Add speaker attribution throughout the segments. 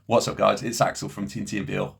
Speaker 1: What's up, guys? It's Axel from Tien and Beale.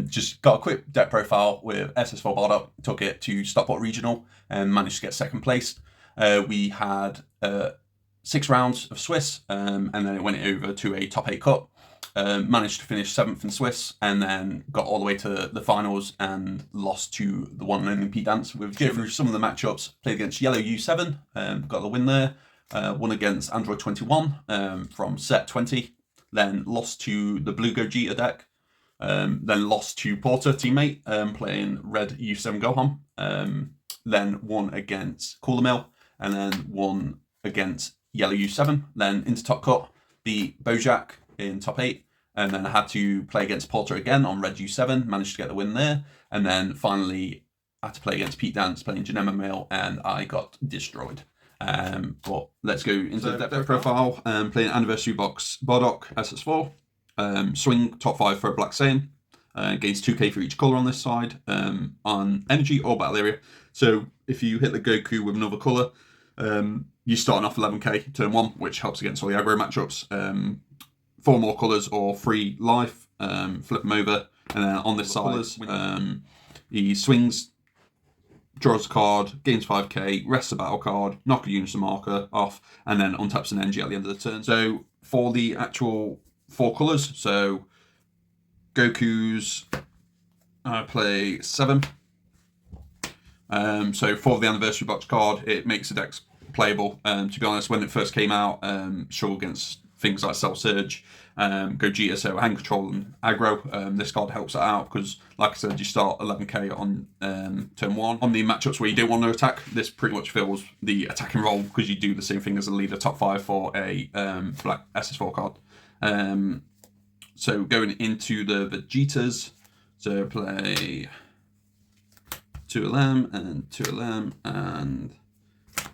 Speaker 1: Just got a quick deck profile with SS4 Bardock. Took it to Stockport Regional and managed to get second place. We had 6 rounds of Swiss, and then it went over to a top 8 cup. Managed to finish 7th in Swiss, and then got all the way to the finals and lost to the one and only Pete Dance. We'll go through some of the matchups. Played against Yellow U7, got the win there. Won against Android 21 from set 20. Then lost to the Blue Gogeta deck. Then lost to Porter teammate playing Red U7 Gohan. Then won against Cooler Mill, and then won against Yellow U7. Then into top cut, beat Bojack in top 8, and then I had to play against Porter again on Red U7. Managed to get the win there, and then finally I had to play against Pete Dance playing Janema Mill, and I got destroyed. But let's go into the deck profile. Playing Anniversary Box Bardock SS4. Swing top 5 for a Black Saiyan. Gains 2k for each colour on this side. On energy or battle area. So if you hit the Goku with another colour, you're starting off 11k turn 1, which helps against all the aggro matchups. 4 more colours or 3 life. Flip them over. And then on this side, he swings, draws a card, gains 5k, rests a battle card, knock a unison marker off, and then untaps an energy at the end of the turn. So for the actual 4 colours, so Goku's, I play 7. So for the Anniversary Box card, it makes the decks playable. To be honest, when it first came out, struggled against things like Cell Surge, Gogeta, so hand control and aggro. This card helps it out because, like I said, you start 11k on turn 1. On the matchups where you don't want to attack, this pretty much fills the attacking role because you do the same thing as a leader top 5 for a black SS4 card. So going into the Vegetas, so play 2 LM and 2 LM and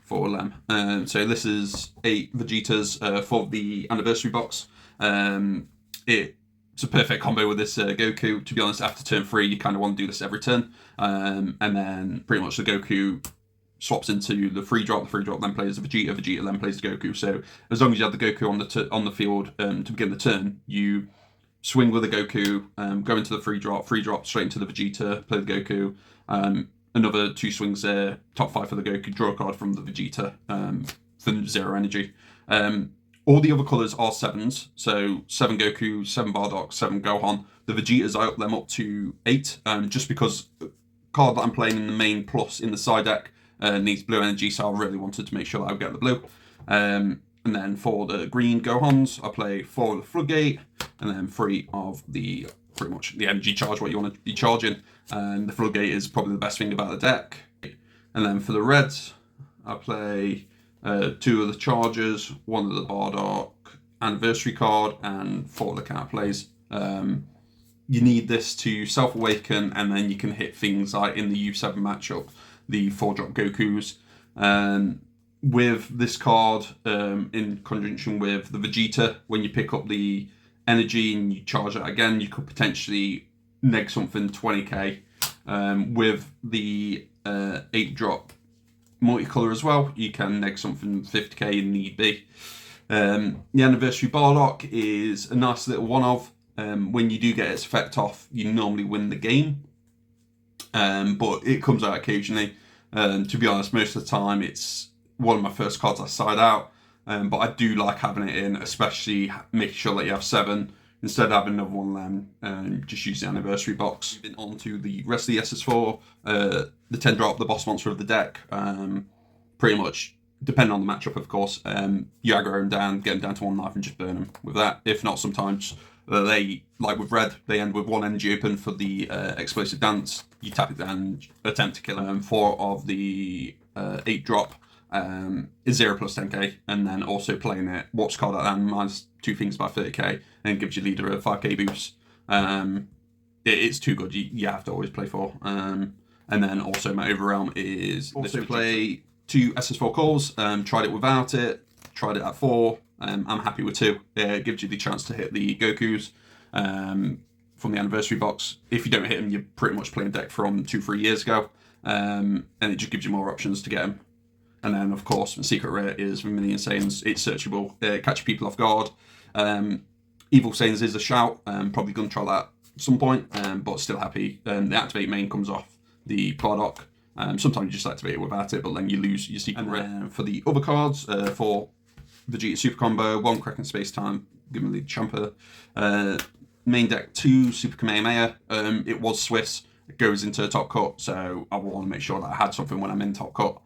Speaker 1: 4 LM. So this is 8 Vegetas for the Anniversary Box. It's a perfect combo with this Goku. To be honest, after turn 3, you kind of want to do this every turn. And then pretty much the Goku swaps into the free drop. The free drop then plays the Vegeta. Vegeta then plays the Goku. So as long as you have the Goku on the field to begin the turn, you swing with the Goku, go into the free drop straight into the Vegeta, play the Goku. Another 2 swings there, top 5 for the Goku, draw a card from the Vegeta for 0 energy. All the other colours are 7s, so 7 Goku, 7 Bardock, 7 Gohan. The Vegetas, I up them up to 8, just because the card that I'm playing in the main plus in the side deck needs blue energy, so I really wanted to make sure that I would get the blue. And then for the green Gohans, I play 4 of the Floodgate, and then 3 of the pretty much the energy charge, what you want to be charging. And the Floodgate is probably the best thing about the deck. And then for the reds, I play 2 of the Chargers, 1 of the Bardock Anniversary card, and 4 of the Cat plays. You need this to self-awaken, and then you can hit things like in the U7 matchup, the 4-drop Gokus. With this card, in conjunction with the Vegeta, when you pick up the energy and you charge it again, you could potentially neg something 20k. With the 8-drop multicolor as well, you can neg something 50k if need be. The Anniversary Bardock is a nice little one-off. When you do get its effect off, you normally win the game, but it comes out occasionally. To be honest, most of the time it's one of my first cards I side out, but I do like having it in, especially making sure that you have 7 instead of having another one then just use the Anniversary Box. Moving on to the rest of the SS4, the 10 drop, the boss monster of the deck. Pretty much, depending on the matchup, of course, you aggro them down, get them down to 1 life and just burn them with that. If not, sometimes they, like with red, they end with 1 energy open for the Explosive Dance. You tap it down and attempt to kill them. 4 of the 8 drop is 0 plus 10k, and then also playing it, warps card at them, minus 2 things by 30k, and gives your leader a 5k boost. It's too good, you have to always play 4. And then also my Overrealm is also play 2 SS4 calls. Tried it without it, tried it at 4. I'm happy with 2. It gives you the chance to hit the Gokus from the Anniversary Box. If you don't hit them, you're pretty much playing deck from 2-3 years ago, and it just gives you more options to get them. And then, of course, the secret rare is Vermilion Saiyans. It's searchable, catch people off guard. Evil Saints is a shout. Probably going to try that at some point, but still happy. The activate main comes off the Bardock. Sometimes you just activate it without it, but then you lose your secret rare. For the other cards, for Vegeta Super Combo, 1 Kraken Space Time, give me the Champer. Main deck 2 Super Kamehameha. It was Swiss. It goes into Top Cut, so I want to make sure that I had something when I'm in Top Cut.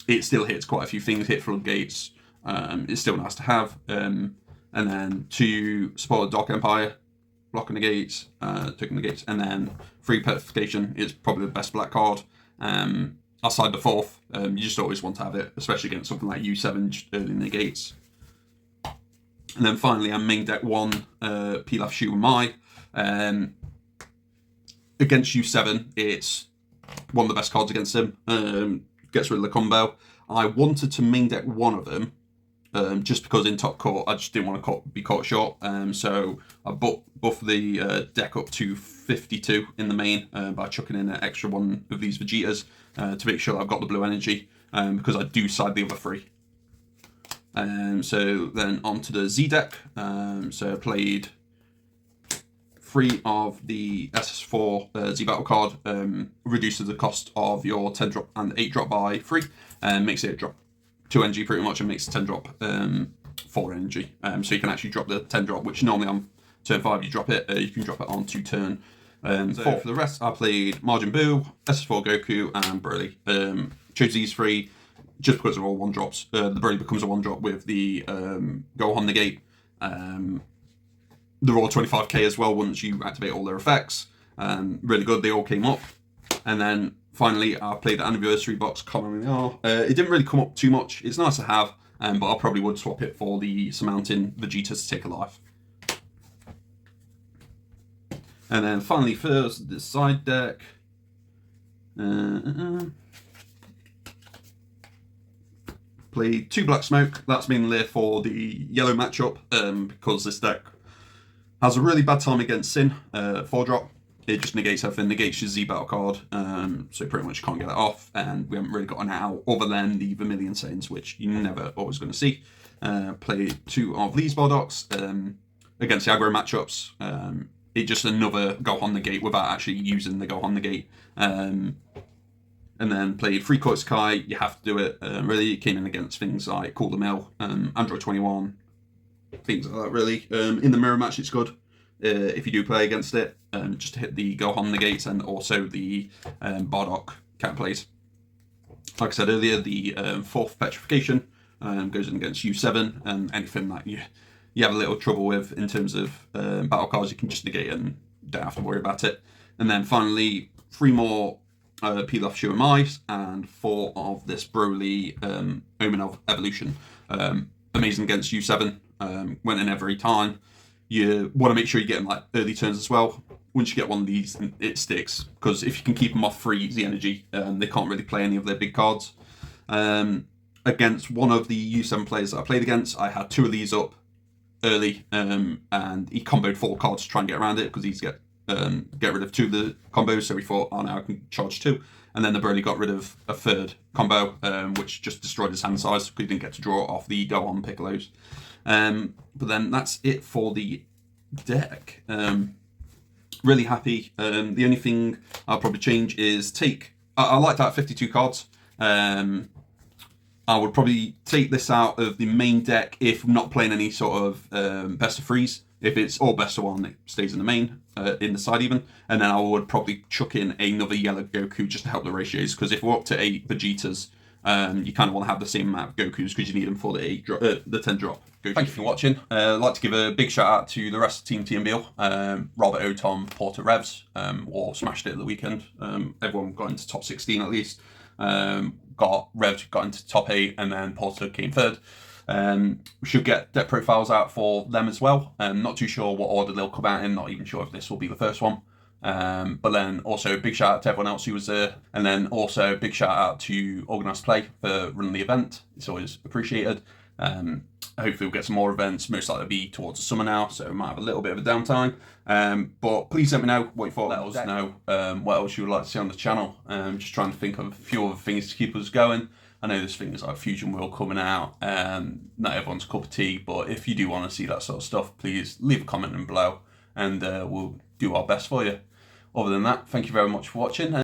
Speaker 1: It still hits quite a few things, hit floodgates. It's still nice to have. And then 2 Support Dark Empire, blocking the gates, taking the gates, and then 3 Petrification is probably the best black card. Outside the 4th, you just always want to have it, especially against something like U7 just early in the gates. And then finally, I'm main deck 1 Pilaf Shu Mai. Against U7, it's one of the best cards against him. Gets rid of the combo. I wanted to main deck 1 of them, just because in Top Cut I just didn't want to be caught short. So I buffed the deck up to 52 in the main by chucking in an extra 1 of these Vegetas to make sure that I've got the blue energy, because I do side the other 3. So then on to the Z deck. So I played 3 of the SS4 Z Battle card. Reduces the cost of your 10 drop and 8 drop by 3, and makes it drop 2 energy pretty much, and makes 10 drop 4 energy. So you can actually drop the 10 drop, which normally on turn 5 you drop it. You can drop it on to turn 4. For the rest, I played Majin Buu, SS4 Goku, and Broly. Chose these 3 just because they're all 1-drops. The Broly becomes a 1-drop with the Gohan Negate. They're all 25k as well once you activate all their effects. Really good, they all came up. And then finally, I played the Anniversary Box Common. It didn't really come up too much. It's nice to have, but I probably would swap it for the Surmounting Vegeta to take a life. And then finally, first, the side deck. Played 2 Black Smoke. That's been there for the yellow matchup, because this deck has a really bad time against Sin, 4-drop. It just negates everything, negates your Z Battle card, so pretty much can't get it off, and we haven't really got an out other than the Vermilion Saiyans, which you're never always going to see. Played 2 of these Bardocks against the aggro matchups. It's just another Gohan Negate without actually using the Gohan Negate. And then played 3 Koi's Kai, you have to do it. Really, it came in against things like Cool the Mill, Android 21, things like that, really. In the mirror match, it's good if you do play against it, just to hit the Gohan Negates and also the Bardock counterplays. Like I said earlier, the 4th Petrification goes in against U7, and anything that you have a little trouble with in terms of battle cards, you can just negate and don't have to worry about it. And then finally, 3 more Pilaf Shu Mice and 4 of this Broly Omen of Evolution. Amazing against U7. Went in every time. You want to make sure you get them like early turns as well. Once you get one of these, it sticks, because if you can keep them off 3 easy energy, they can't really play any of their big cards. Against one of the U7 players that I played against, I had 2 of these up early, and he comboed 4 cards to try and get around it, because he's get rid of 2 of the combos, so he thought, oh, now I can charge 2. And then the Broly got rid of a 3rd combo, which just destroyed his hand size, because he didn't get to draw off the Gohan Piccolos. But then that's it for the deck. Really happy. The only thing I'll probably change is I like that 52 cards. I would probably take this out of the main deck if I'm not playing any sort of best of 3s. If it's all best of 1, it stays in the main, in the side even. And then I would probably chuck in another yellow Goku just to help the ratios, because if we're up to 8 Vegetas, you kind of want to have the same amount of Gokus, because you need them for the 10 drop. Thank you for watching. I'd like to give a big shout out to the rest of Team Tien and Beale. Robert Otom, Porter Revs, all smashed it at the weekend. Everyone got into top 16 at least. Rev got into top 8, and then Porter came 3rd. We should get deck profiles out for them as well. Not too sure what order they'll come out in, not even sure if this will be the first one. But then also big shout out to everyone else who was there, and then also big shout out to Organised Play for running the event. It's always appreciated. Hopefully we'll get some more events, most likely be towards the summer now, so we might have a little bit of a downtime. But please let me know what you thought. Let us know what else you would like to see on the channel. Just trying to think of a few other things to keep us going. I know there's things like Fusion World coming out, not everyone's cup of tea, but if you do want to see that sort of stuff, please leave a comment below, and we'll do our best for you. Other than that, thank you very much for watching.